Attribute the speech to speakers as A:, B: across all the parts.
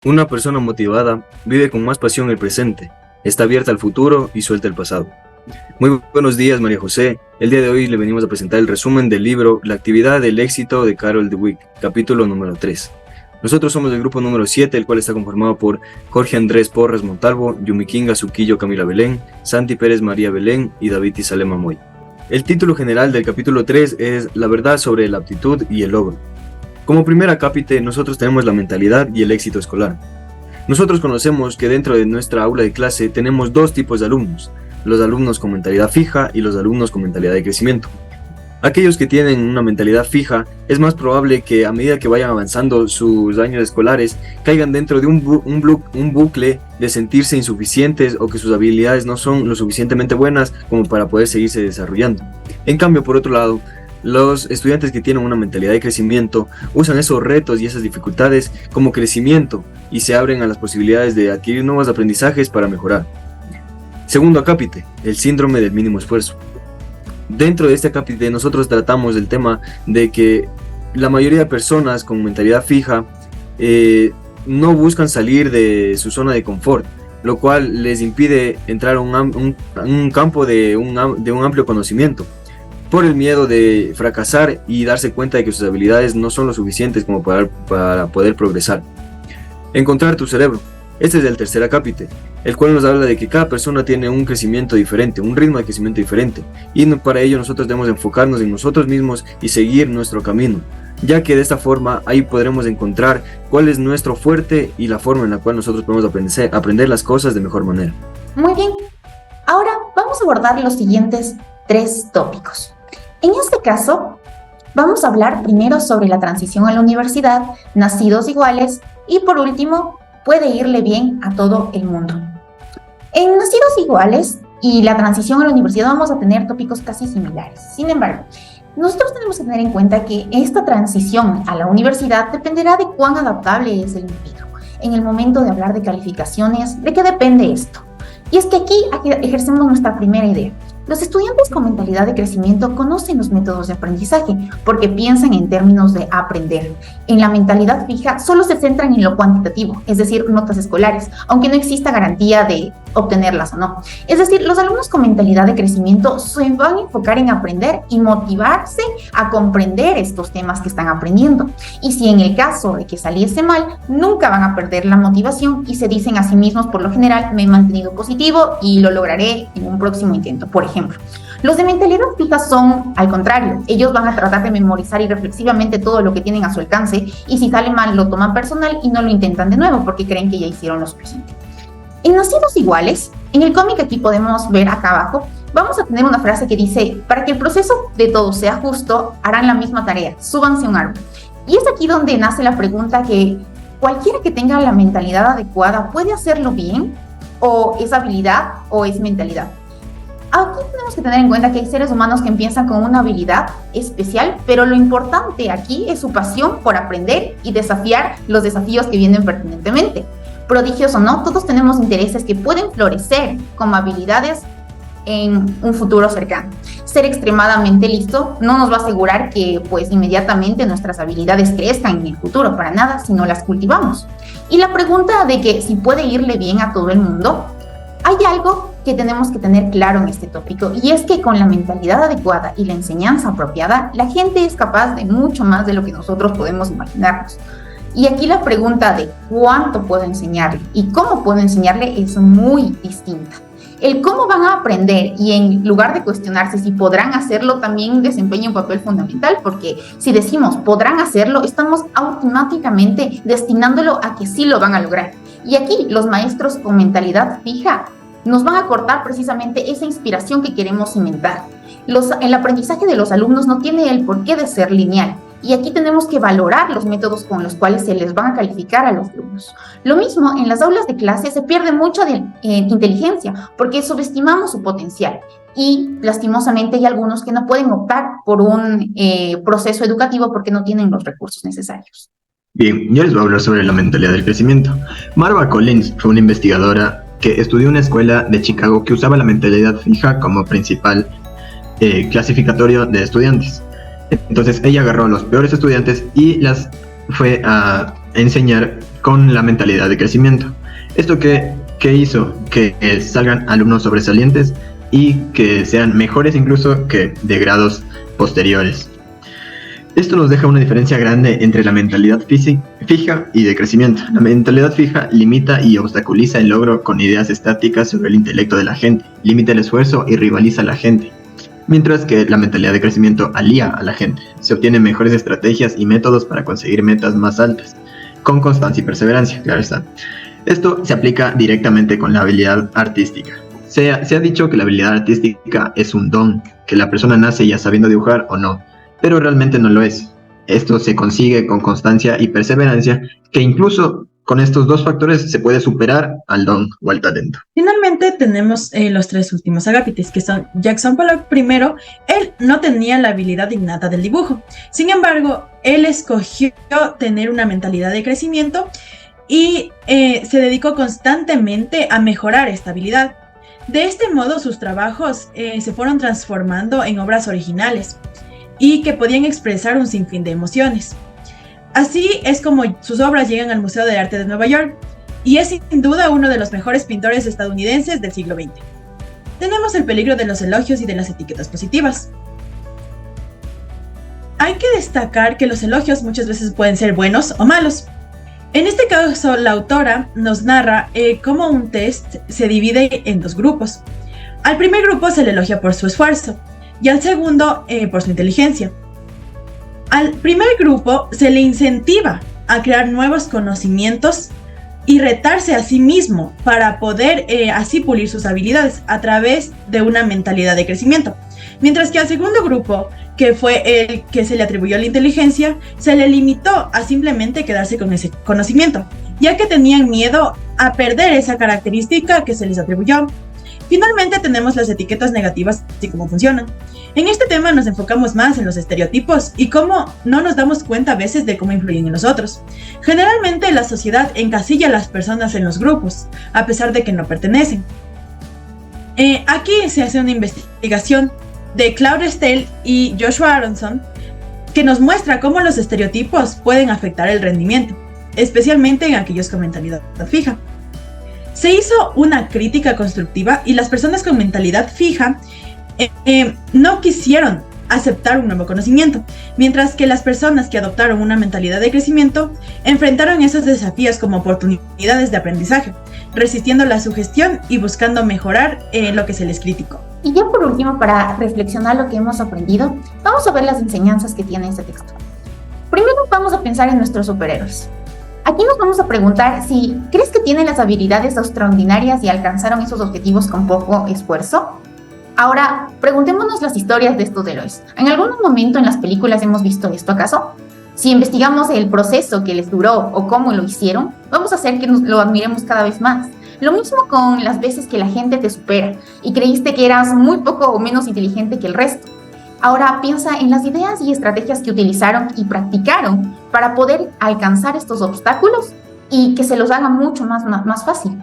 A: Una persona motivada vive con más pasión el presente, está abierta al futuro y suelta el pasado. Muy buenos días, María José. El día de hoy le venimos a presentar el resumen del libro La actividad del éxito de Carol Dweck, capítulo número 3. Nosotros somos del grupo número 7, el cual está conformado por Jorge Andrés Porras Montalvo, Yumikinga Suquillo Camila Belén, Santi Pérez María Belén y David Isalema Moy. El título general del capítulo 3 es La verdad sobre la aptitud y el logro. Como primer acápite, nosotros tenemos la mentalidad y el éxito escolar. Nosotros conocemos que dentro de nuestra aula de clase tenemos dos tipos de alumnos, los alumnos con mentalidad fija y los alumnos con mentalidad de crecimiento. Aquellos que tienen una mentalidad fija, es más probable que a medida que vayan avanzando sus años escolares, caigan dentro de un bucle de sentirse insuficientes o que sus habilidades no son lo suficientemente buenas como para poder seguirse desarrollando. En cambio, por otro lado, los estudiantes que tienen una mentalidad de crecimiento usan esos retos y esas dificultades como crecimiento y se abren a las posibilidades de adquirir nuevos aprendizajes para mejorar. Segundo acápite, el síndrome del mínimo esfuerzo. Dentro de este acápite nosotros tratamos el tema de que la mayoría de personas con mentalidad fija no buscan salir de su zona de confort, lo cual les impide entrar a un campo de un amplio conocimiento, por el miedo de fracasar y darse cuenta de que sus habilidades no son lo suficientes como para poder progresar. Encontrar tu cerebro. Este es el tercer acápite, el cual nos habla de que cada persona tiene un crecimiento diferente, un ritmo de crecimiento diferente, y para ello nosotros debemos enfocarnos en nosotros mismos y seguir nuestro camino, ya que de esta forma ahí podremos encontrar cuál es nuestro fuerte y la forma en la cual nosotros podemos aprender las cosas de mejor manera.
B: Muy bien, ahora vamos a abordar los siguientes 3 tópicos. En este caso, vamos a hablar primero sobre la transición a la universidad, nacidos iguales, y por último, puede irle bien a todo el mundo. En nacidos iguales y la transición a la universidad vamos a tener tópicos casi similares. Sin embargo, nosotros tenemos que tener en cuenta que esta transición a la universidad dependerá de cuán adaptable es el individuo. En el momento de hablar de calificaciones, ¿de qué depende esto? Y es que aquí ejercemos nuestra primera idea. Los estudiantes con mentalidad de crecimiento conocen los métodos de aprendizaje porque piensan en términos de aprender. En la mentalidad fija solo se centran en lo cuantitativo, es decir, notas escolares, aunque no exista garantía de obtenerlas o no. Es decir, los alumnos con mentalidad de crecimiento se van a enfocar en aprender y motivarse a comprender estos temas que están aprendiendo. Y si en el caso de que saliese mal, nunca van a perder la motivación y se dicen a sí mismos, por lo general, me he mantenido positivo y lo lograré en un próximo intento, por ejemplo. Los de mentalidad fija son al contrario, ellos van a tratar de memorizar irreflexivamente todo lo que tienen a su alcance y si sale mal lo toman personal y no lo intentan de nuevo porque creen que ya hicieron lo suficiente. En nacidos iguales, en el cómic que aquí podemos ver acá abajo, vamos a tener una frase que dice, para que el proceso de todos sea justo, harán la misma tarea, súbanse a un árbol. Y es aquí donde nace la pregunta que cualquiera que tenga la mentalidad adecuada puede hacerlo bien, o es habilidad o es mentalidad. Aquí tenemos que tener en cuenta que hay seres humanos que empiezan con una habilidad especial, pero lo importante aquí es su pasión por aprender y desafiar los desafíos que vienen pertinentemente. Prodigios o no, todos tenemos intereses que pueden florecer como habilidades en un futuro cercano. Ser extremadamente listo no nos va a asegurar que pues inmediatamente nuestras habilidades crezcan en el futuro, para nada, si no las cultivamos. Y la pregunta de que si puede irle bien a todo el mundo, hay algo que tenemos que tener claro en este tópico y es que con la mentalidad adecuada y la enseñanza apropiada, la gente es capaz de mucho más de lo que nosotros podemos imaginarnos. Y aquí la pregunta de cuánto puedo enseñarle y cómo puedo enseñarle es muy distinta. El cómo van a aprender y en lugar de cuestionarse si podrán hacerlo también desempeña un papel fundamental porque si decimos podrán hacerlo, estamos automáticamente destinándolo a que sí lo van a lograr. Y aquí los maestros con mentalidad fija nos van a cortar precisamente esa inspiración que queremos cimentar. El aprendizaje de los alumnos no tiene el porqué de ser lineal. Y aquí tenemos que valorar los métodos con los cuales se les van a calificar a los alumnos. Lo mismo, en las aulas de clase se pierde mucha inteligencia porque subestimamos su potencial. Y lastimosamente hay algunos que no pueden optar por un proceso educativo porque no tienen los recursos necesarios.
C: Bien, yo les voy a hablar sobre la mentalidad del crecimiento. Marva Collins fue una investigadora que estudió en una escuela de Chicago que usaba la mentalidad fija como principal clasificatorio de estudiantes. Entonces ella agarró a los peores estudiantes y las fue a enseñar con la mentalidad de crecimiento. Esto que hizo que salgan alumnos sobresalientes y que sean mejores incluso que de grados posteriores. Esto nos deja una diferencia grande entre la mentalidad fija y de crecimiento. La mentalidad fija limita y obstaculiza el logro con ideas estáticas sobre el intelecto de la gente, limita el esfuerzo y rivaliza a la gente. Mientras que la mentalidad de crecimiento alía a la gente. Se obtienen mejores estrategias y métodos para conseguir metas más altas, con constancia y perseverancia, claro está. Esto se aplica directamente con la habilidad artística. Se ha dicho que la habilidad artística es un don, que la persona nace ya sabiendo dibujar o no, pero realmente no lo es. Esto se consigue con constancia y perseverancia, que incluso con estos dos factores se puede superar al don o al talento.
D: Finalmente tenemos los tres últimos agápites, que son Jackson Pollock. Primero, él no tenía la habilidad innata del dibujo. Sin embargo, él escogió tener una mentalidad de crecimiento y se dedicó constantemente a mejorar esta habilidad. De este modo, sus trabajos se fueron transformando en obras originales y que podían expresar un sinfín de emociones. Así es como sus obras llegan al Museo de Arte de Nueva York, y es sin duda uno de los mejores pintores estadounidenses del siglo XX. Tenemos el peligro de los elogios y de las etiquetas positivas. Hay que destacar que los elogios muchas veces pueden ser buenos o malos. En este caso, la autora nos narra cómo un test se divide en dos grupos. Al primer grupo se le elogia por su esfuerzo, y al segundo por su inteligencia. Al primer grupo se le incentiva a crear nuevos conocimientos y retarse a sí mismo para poder así pulir sus habilidades a través de una mentalidad de crecimiento. Mientras que al segundo grupo, que fue el que se le atribuyó la inteligencia, se le limitó a simplemente quedarse con ese conocimiento, ya que tenían miedo a perder esa característica que se les atribuyó. Finalmente tenemos las etiquetas negativas y cómo funcionan. En este tema nos enfocamos más en los estereotipos y cómo no nos damos cuenta a veces de cómo influyen en nosotros. Generalmente la sociedad encasilla a las personas en los grupos, a pesar de que no pertenecen. Aquí se hace una investigación de Claude Steele y Joshua Aronson que nos muestra cómo los estereotipos pueden afectar el rendimiento, especialmente en aquellos con mentalidad fija. Se hizo una crítica constructiva y las personas con mentalidad fija no quisieron aceptar un nuevo conocimiento, mientras que las personas que adoptaron una mentalidad de crecimiento enfrentaron esos desafíos como oportunidades de aprendizaje, resistiendo la sugestión y buscando mejorar lo que se les criticó.
B: Y ya por último, para reflexionar lo que hemos aprendido, vamos a ver las enseñanzas que tiene este texto. Primero vamos a pensar en nuestros superhéroes. Aquí nos vamos a preguntar si ¿crees que tienen las habilidades extraordinarias y alcanzaron esos objetivos con poco esfuerzo? Ahora, preguntémonos las historias de estos héroes. ¿En algún momento en las películas hemos visto esto acaso? Si investigamos el proceso que les duró o cómo lo hicieron, vamos a hacer que lo admiremos cada vez más. Lo mismo con las veces que la gente te supera y creíste que eras muy poco o menos inteligente que el resto. Ahora piensa en las ideas y estrategias que utilizaron y practicaron para poder alcanzar estos obstáculos y que se los haga mucho más fácil.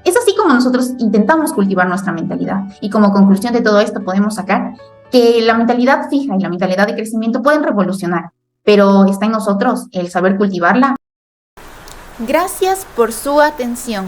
B: Es así como nosotros intentamos cultivar nuestra mentalidad. Y como conclusión de todo esto podemos sacar que la mentalidad fija y la mentalidad de crecimiento pueden revolucionar, pero está en nosotros el saber cultivarla.
E: Gracias por su atención.